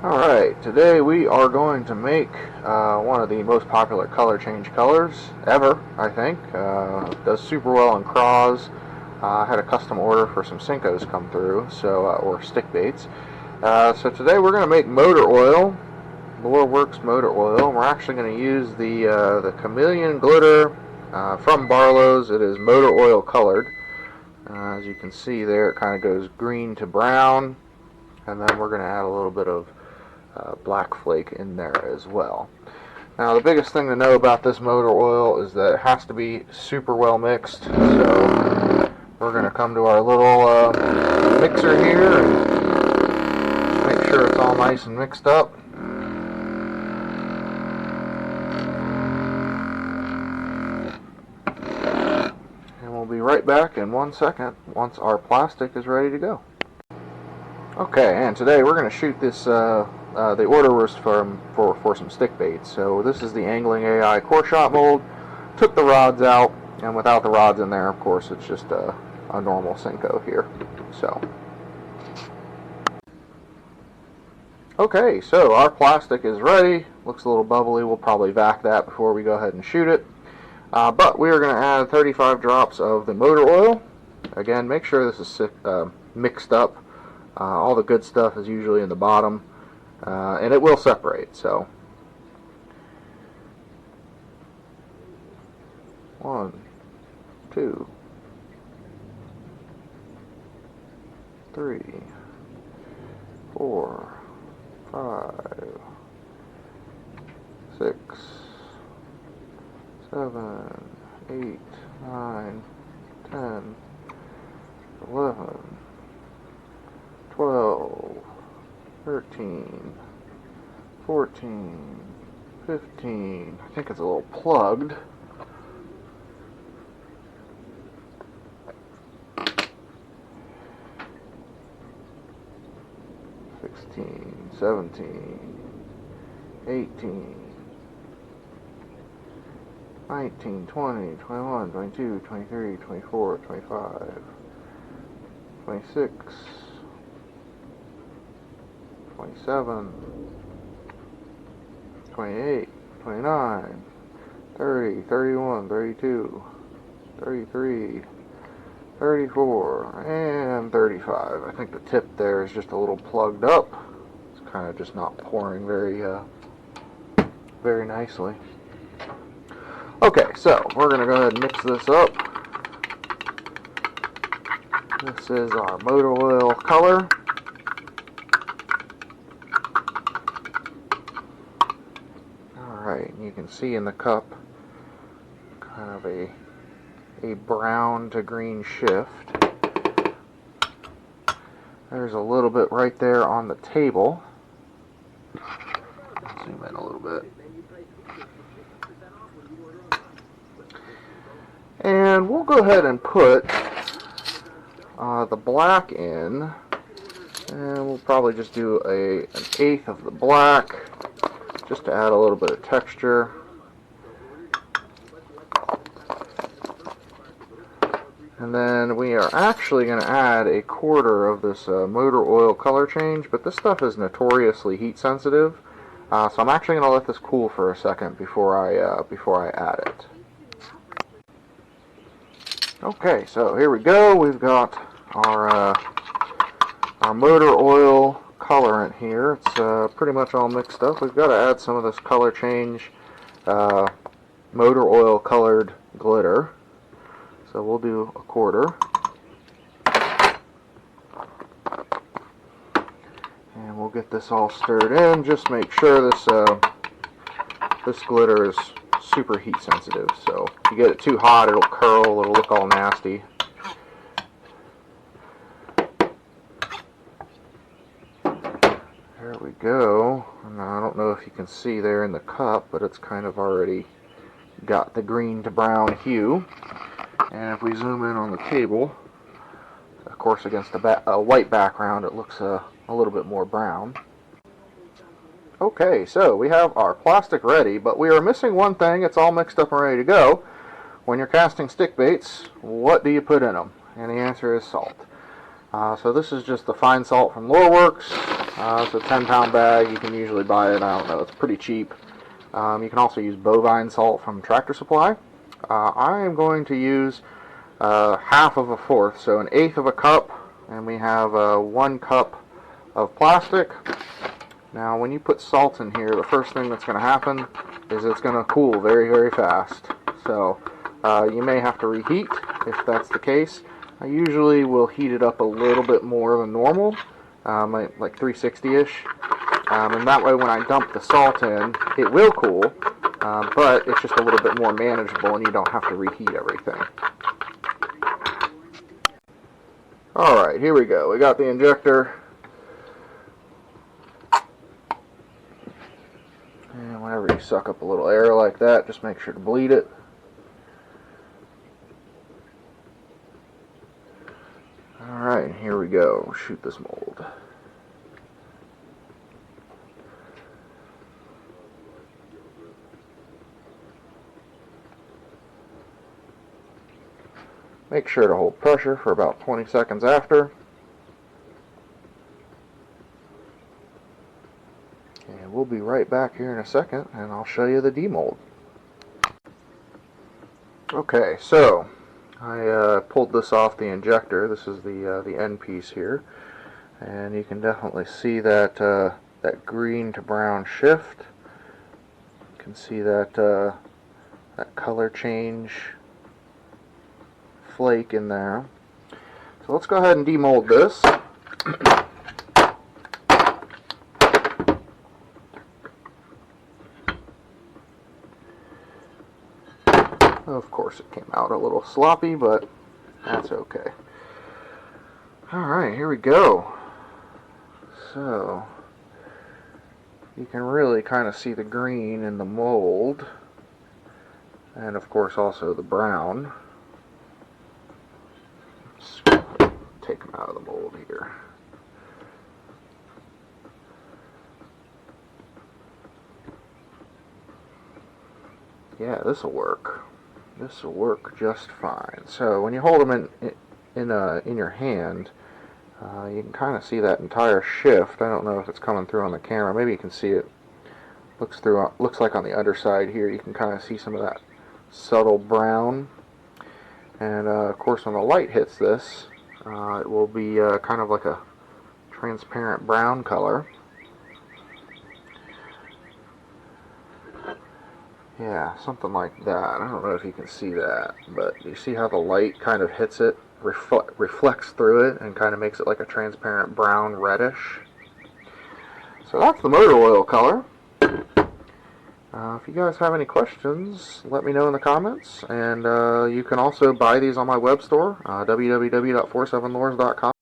Alright, today we are going to make one of the most popular color change colors ever, I think. Does super well in craws. I had a custom order for some Senkos come through, or stick baits. So today we're going to make motor oil, Lureworks motor oil. We're actually going to use the chameleon glitter from Barlow's. It is motor oil colored. As you can see there, it kind of goes green to brown, and then we're going to add a little bit of black flake in there as well. Now the biggest thing to know about this motor oil is that it has to be super well mixed. So we're going to come to our little mixer here and make sure it's all nice and mixed up. And we'll be right back in 1 second once our plastic is ready to go. Okay, and today we're going to shoot this. The order was for some stick baits. So this is the Angling AI core shot mold. Took the rods out, and without the rods in there, of course, it's just a normal Senko here. So, okay, so our plastic is ready. Looks a little bubbly. We'll probably vac that before we go ahead and shoot it. But we are going to add 35 drops of the motor oil. Again, make sure this is mixed up. All the good stuff is usually in the bottom. And it will separate, so 1, 2, 3, 4, 5, 6, 7, 8, 9, 10, 11, 12, 13, 14, 15, I think it's a little plugged. 16, 17, 18, 19, 20, 21, 22, 23, 24, 25, 26, 27, 28, 29, 30, 31, 32, 33, 34, and 35. I think the tip there is just a little plugged up. It's kind of just not pouring very nicely. Okay, so we're going to go ahead and mix this up. This is our motor oil color. You can see in the cup kind of a brown to green shift. There's a little bit right there on the table. Zoom in a little bit. And we'll go ahead and put the black in, and we'll probably just do an eighth of the black, just to add a little bit of texture. And then we are actually going to add a quarter of this motor oil color change, but this stuff is notoriously heat sensitive, so I'm actually going to let this cool for a second before I add it. Okay, so here we go. We've got our motor oil colorant here. It's pretty much all mixed up. We've got to add some of this color change motor oil colored glitter. So we'll do a quarter. And we'll get this all stirred in. Just make sure this glitter is super heat sensitive. So if you get it too hot, it'll curl, it'll look all nasty. There we go. Now, I don't know if you can see there in the cup, but it's kind of already got the green to brown hue. And if we zoom in on the table, of course against a white background, it looks a little bit more brown. Okay, so we have our plastic ready, but we are missing one thing. It's all mixed up and ready to go. When you're casting stick baits, what do you put in them? And the answer is salt. So this is just the fine salt from Lureworks. It's a 10-pound bag. You can usually buy it, I don't know, it's pretty cheap. You can also use bovine salt from Tractor Supply. I am going to use half of a fourth, so an eighth of a cup, and we have 1 cup of plastic. Now when you put salt in here, the first thing that's going to happen is it's going to cool very, very fast. So you may have to reheat if that's the case. I usually will heat it up a little bit more than normal, like 360-ish. And that way when I dump the salt in, it will cool, but it's just a little bit more manageable and you don't have to reheat everything. Alright, here we go. We got the injector. And whenever you suck up a little air like that, just make sure to bleed it. Alright, here we go. Shoot this mold. Make sure to hold pressure for about 20 seconds after. And we'll be right back here in a second and I'll show you the demold. Okay, so I pulled this off the injector. This is the end piece here. And you can definitely see that, that green to brown shift. You can see that, that color change flake in there. So let's go ahead and demold this. Of course it came out a little sloppy, but that's okay. Alright, here we go. So you can really kind of see the green in the mold, and of course also the brown. Take them out of the mold here. Yeah, this will work. This will work just fine. So when you hold them in your hand, you can kind of see that entire shift. I don't know if it's coming through on the camera. Maybe you can see it. Looks like on the underside here you can kind of see some of that subtle brown. And of course when the light hits this, it will be kind of like a transparent brown color. Yeah, something like that. I don't know if you can see that, but you see how the light kind of hits it, reflects through it, and kind of makes it like a transparent brown reddish. So that's the motor oil color. If you guys have any questions, let me know in the comments, and you can also buy these on my web store, www.47lures.com.